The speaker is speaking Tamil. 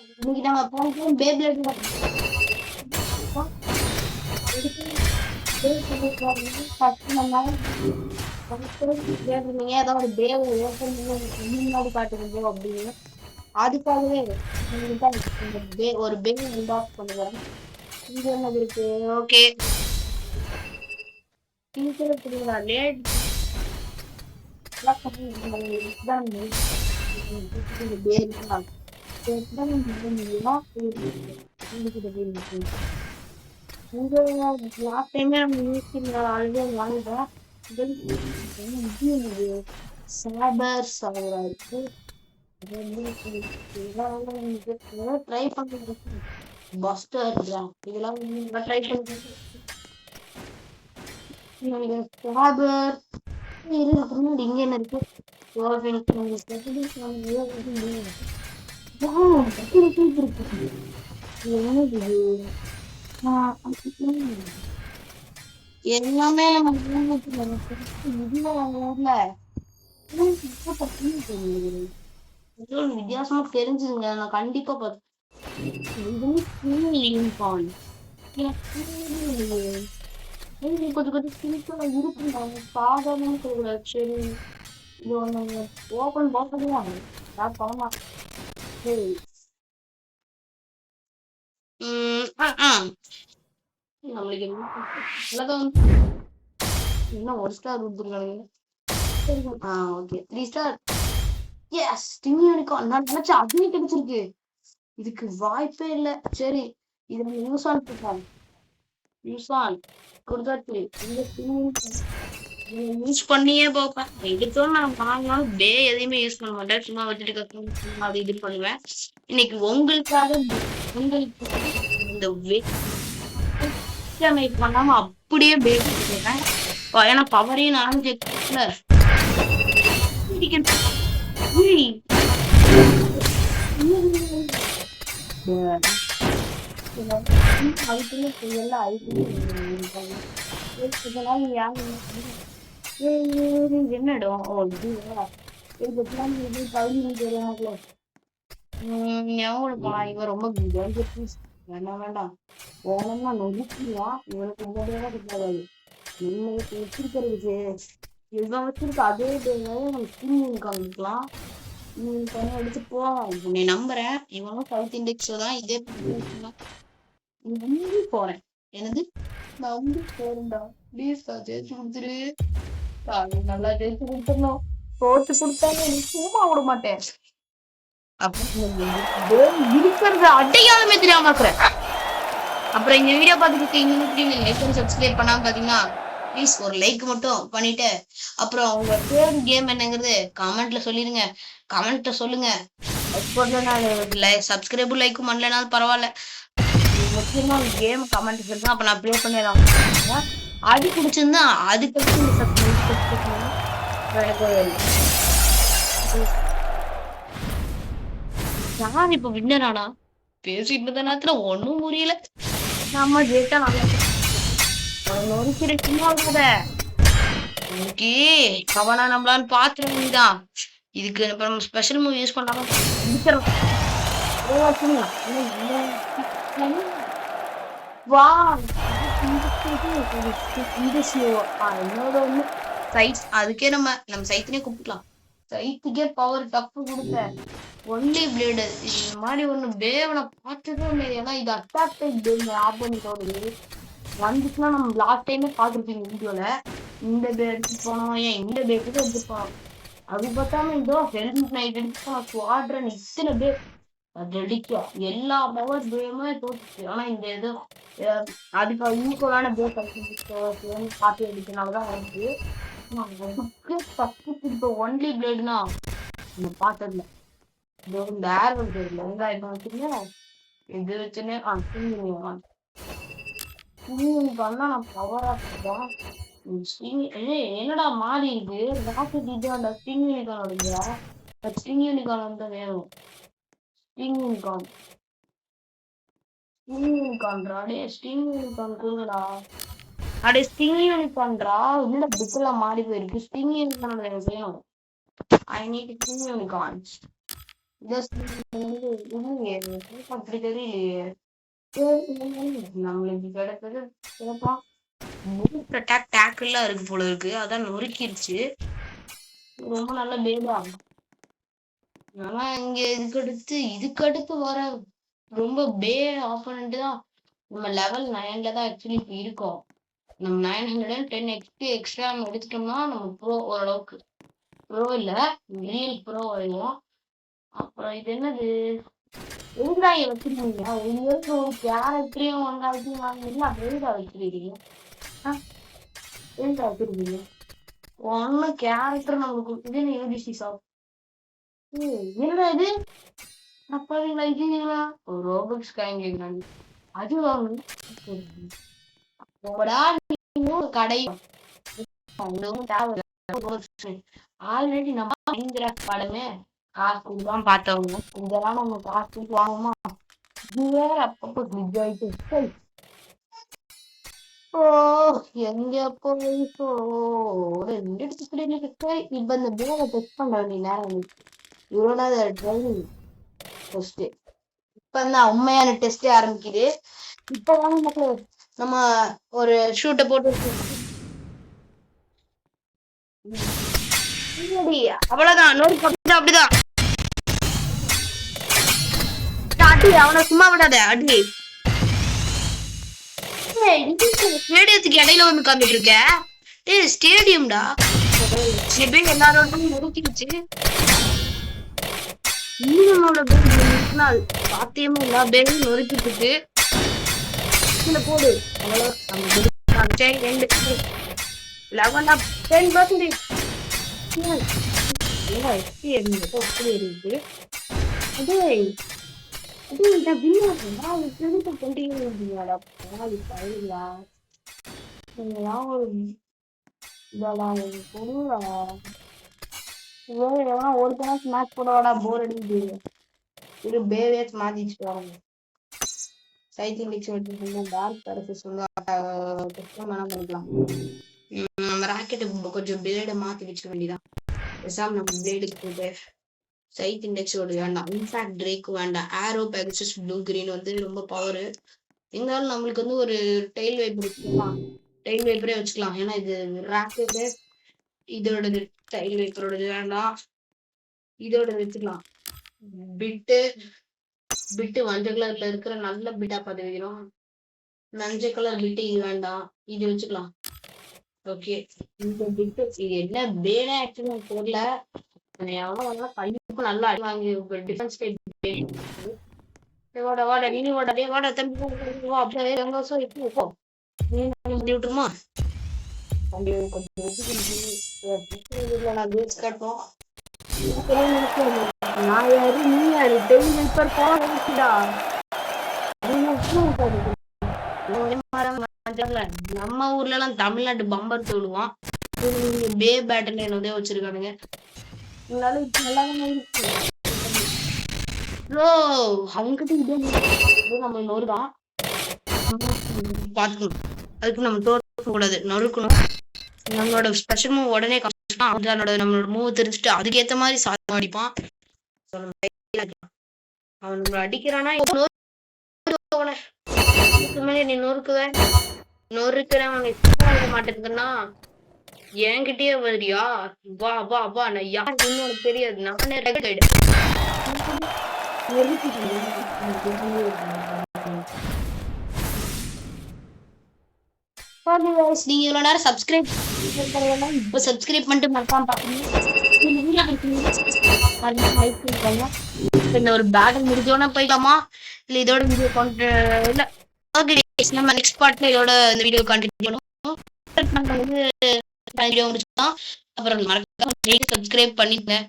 இன்னைக்கு நம்ம போன பேப்லேட் நீங்க ஏதாவது ஒரு பேவ் ஓபன் முன்னாடி காட்டுங்க அப்படின்னு அதுக்காகவே ஒரு பேவ் அன்பாக்ஸ் பண்ணுவேன். இங்க என்ன இருக்கு? ஓகே புரியுதா? லேட் லாஸ்ட் டைமே நம்ம ஆல்ரெடி வாங்கிட்டோம். சாபர் சாவராய்க்கு ட்ரை பண்ணுங்க. பஸ்டர் இதெல்லாம் ட்ரை பண்ணுங்க. சாபர் இங்க என்ன இருக்கு? எல்லாமே ஊர்ல வித்தியாசமா தெரிஞ்சுங்க. நான் கண்டிப்பா கொஞ்சம் கொஞ்சம் சிம்பிளா இருக்குங்க. சாதாரண சொல்லக்கூடாது. சரி இது ஒண்ணு ஓபன் பண்ணலாம். பண்ணலாம். சரி நம்மளுக்கு இன்னும் ஒரு ஸ்டார் கொடுத்துருக்காங்க. Okay 3 star. எஸ் டிமியூனிகார்ன். நான் நினைச்சேன் அதுவே கிடைச்சிருக்கு. இதுக்கு வாய்ப்பே இல்ல. சரி இது நம்ம யூஸ் ஆன் கொடுத்தாச்சு. யூஸ் பண்ணியே பார்ப்பேன். இதுக்கும் நான் வாங்கினாலும் எதையுமே யூஸ் பண்ண மாட்டேன். சும்மா வச்சுட்டு கஷ்டம் அது இது பண்ணுவேன். இன்னைக்கு உங்களுக்காக உங்களுக்கு இந்த பண்ணாம அப்படியே பேக் பண்ணிடுறேன். ஏன்னா பவரையும் நானும் செக் பண்ணல. அதுக்குள்ள செய்யல என்ன இடம்? ஓ இதுவா இவன் ரொம்ப வேண்டாம் வேண்டாம் வேணும்னா நொறுக்கிடுவான். இவனுக்கு இந்த பேரா கிடைக்காது. இவனுக்கு வச்சிருக்கிறது இவன் வச்சிருக்க அதே பேரை நம்ம ஸ்கிரீன் காமிக்கலாம். எடுத்து போவான். உன்னை நம்புறேன். இவனும் சவுத் இண்டெக்ஸ் தான் இதே போறேன். எனது நான் வந்து போறேன்டா. ப்ளீஸ் ஜெயிச்சு கொடுத்துரு. நல்லா ஜெயிச்சு கொடுத்துடணும். தோத்து கொடுத்தாங்க எனக்கு சும்மா விட மாட்டேன். இருக்கிறது அடையாளமே தெரியாம இருக்கிறேன். அப்புறம் இந்த வீடியோ பார்த்துட்டு சப்ஸ்கிரைப் பண்ணாம பாத்தீங்கன்னா ப்ளீஸ் ஒரு லைக் மட்டும் பண்ணிட்டு அப்புறம் உங்க ஃபேவரட் கேம் என்னங்கிறது கமெண்ட்ல சொல்லிருங்க. கமெண்ட்ல சொல்லுங்க. சப்ஸ்கிரைபும் லைக்கும் பண்ணலனாலும் பரவாயில்ல. முக்கியமா கேம் கமெண்ட் சொல்லுங்க. அப்ப நான் ப்ளே பண்ணிடலாம். அது பிடிச்சிருந்தா அதுக்கு யார் இப்ப வின்னரானா? பேசிட்டு இருந்த நேரத்துல ஒண்ணும் புரியல. நம்ம ஜெயிட்டா நல்லா சும்மா இருக்காத. ஓகே கவனா நம்மளான்னு பாத்துட வேண்டியதான். இதுக்கு இப்ப நம்ம ஸ்பெஷல் மூவ் யூஸ் பண்ணாம வா என்னோட ஒண்ணு சைட் அதுக்கே நம்ம சைத்தினே கூப்பிடலாம். சைத்துக்கே பவர் டப்பு கொடுத்த ஒன்லி பிளேடு இந்த மாதிரி ஒண்ணு பேவனை பார்த்ததே இல்லை. ஏன்னா இது அட்டாக் டைப் ஆப்போனிட்டோட வந்துச்சுன்னா நம்ம லாஸ்ட் டைமே பார்த்துருப்பீங்க வீடியோல. இந்த பே எடுத்து போனோம். ஏன் இந்த பேக்கு எடுத்துப்போம். அது பார்த்தாம இதோ ஹெல்மெட் நைட் எடுத்து ஸ்குவாட்ரன் இத்தனை பேர் அது அடிக்க எல்லா பவர் பேமே தோத்துச்சு. ஆனா இந்த இது அதுக்கு ஈக்குவலான பேக் பார்த்து எடுக்கனாலதான் வந்து இப்ப ஒன்லி பிளேடுனா பார்த்ததுல இந்த ஆரோ வெங்காயம் வச்சுங்க இது வச்சுன்னு பண்ணா நான் பவரா என்னடா மாறி இருக்கு. ஸ்டிங் யூனிகான் வந்து வேணும். ஸ்டிங் யூனிகான் உள்ள புக்ல மாறி போயிருக்கு. ஸ்டிங் யூனிகான் வேணும். I need sting unicorn. அப்படி தெரியலையே. நம்மளுக்கு கிடைச்சது டேக்கிள்லாம் இருக்கு போல இருக்கு. அதான் நொறுக்கிருச்சு. ரொம்ப நல்ல பேபா. ஆனா இங்க இதுக்கடுத்து வர ரொம்ப ஆப்போனன்ட் தான். நம்ம லெவல் 9ல தான் ஆக்சுவலி இப்ப இருக்கோம். நம்ம 910 XP எக்ஸ்ட்ரா எடுத்துட்டோம்னா நம்ம ப்ரோ ஓரளவுக்கு. ப்ரோ இல்ல, ரியல் ப்ரோ ஆயிடுவோம். அப்புறம் இது என்னது, வெங்காயம் வச்சிருக்கீங்க. உங்களுக்கு ஒரு கேரக்டரையும் வெங்காயத்தையும் வாங்கினா வெங்காயம் வச்சிருக்கீங்க. வெங்காயம் வச்சிருக்கீங்க. ஒன்னு கேரக்டர் நம்மளுக்கு இது யூடிசி ஷாப். என்னடா இது, அப்பாவீங்களா இருக்கீங்களா? ஒரு ரோபோக்ஸ் காயின் கேட்குறாங்க. அது வாங்கணும். கடை ஆல்ரெடி நம்ம படமே காசு தான் பார்த்தவங்க. இதெல்லாம் நம்ம காசு வாங்குமா? இது வேற அப்பப்போ ஃப்ரிட்ஜ் ஆயிட்டு. ஓ எங்க போயிட்டோ இப்ப இந்த பேரை டெஸ்ட் பண்ண வேண்டிய நேரம் இவரோட ட்ரைனிங் டெஸ்ட் இப்பதான் உண்மையான டெஸ்டே ஆரம்பிக்குது. இப்பதான் நம்ம ஒரு ஷூட்டை போட்டு அவ்வளவுதான். அப்படிதான் அடி, அவனை சும்மா விடாத அடி. ஸ்டேடியத்துக்கு இடையில வந்து உட்காந்துட்டு இருக்க. டேய் ஸ்டேடியம்டா. எல்லாரோட நொறுக்கிடுச்சு. சாத்தியமே இல்ல, பேரும் நொறுக்கிட்டு போடு. ஒரு கணக்கு மேட்ச் போடவாடா, போர் அடிக்குது. ஒரு பேவேஸ் மாத்திட்டு வராங்க. சைக்கிள் மிக்ஸ் டார்க் பண்ணிக்கலாம். நம்ம ராக்கெட்டு கொஞ்சம் பிளேடை மாத்தி வச்சுக்க வேண்டியதான். பேசாம நம்ம பிளேடுக்கு போட்டு சைட் இண்டெக்ஸோட வேண்டாம். இன்ஃபேக்ட் ட்ரேக்கு வேண்டாம். ஆரோ பேகசஸ் ப்ளூ கிரீன் வந்து ரொம்ப பவர். இருந்தாலும் நம்மளுக்கு வந்து ஒரு டெயில் வைப்பர் வச்சுக்கலாம். டெயில் வைப்பரே வச்சுக்கலாம். ஏன்னா இது ராக்கெட்டு, இதோடது டெயில் வைப்பரோடது வேண்டாம். இதோட வச்சுக்கலாம். பிட்டு மஞ்சள் கலர்ல இருக்கிற நல்ல பிட்டா பார்த்து வைக்கிறோம். மஞ்சள் கலர் பிட்டு இது வேண்டாம், இது வச்சுக்கலாம். ஓகே, இந்த பிட்டு இது என்ன பேனே ஆக்சுவலி தெரியல. கையுக்கு நல்லா அடி வாங்கி டிஃபென்ஸ் வாட நீ வாட தம்பி அப்படியே விட்டுருமா. கட்டும். நான் யாரு நீ யாரு நம்ம ஊர்ல எல்லாம் தமிழ்நாட்டு பம்பர் சொல்லுவான். பே பேட்டர்ல என்னதே வச்சிருக்கானுங்க. அவங்ககிட்ட நம்ம நொறுதான் பாத்துக்கணும். அதுக்கு நம்ம தோற்க கூடாது, நொறுக்கணும். நம்மளோட ஸ்பெஷல் மூவ் உடனே நம்மளோட மூவ் தெரிஞ்சுட்டு அதுக்கேத்த மாதிரி சாதம் அடிப்பான். அவன் நம்மள அடிக்கிறானா நீ நொறுக்குறேன் மாட்டேங்குதுன்னா என்கிட்டயே வருறியா? வா வா வா, நான் யாருக்கு உனக்கு தெரியாது. நானே நீங்க இவ்வளவு நேரம் சப்ஸ்கிரைப் இப்ப சப்ஸ்கிரைப் பண்ணிட்டு மறக்காம ஒரு பேட்டில் முடிஞ்சோன்னா போயிடலாமா, இல்ல இதோட வீடியோ கொண்டு இல்ல நம்ம நெக்ஸ்ட் பார்ட்ல இதோட இந்த வீடியோ கண்டினியூ பண்ணுவோம். வீடியோ முடிச்சுக்கலாம். அப்புறம் மறக்காம சப்ஸ்கிரைப் பண்ணிட்டேன்.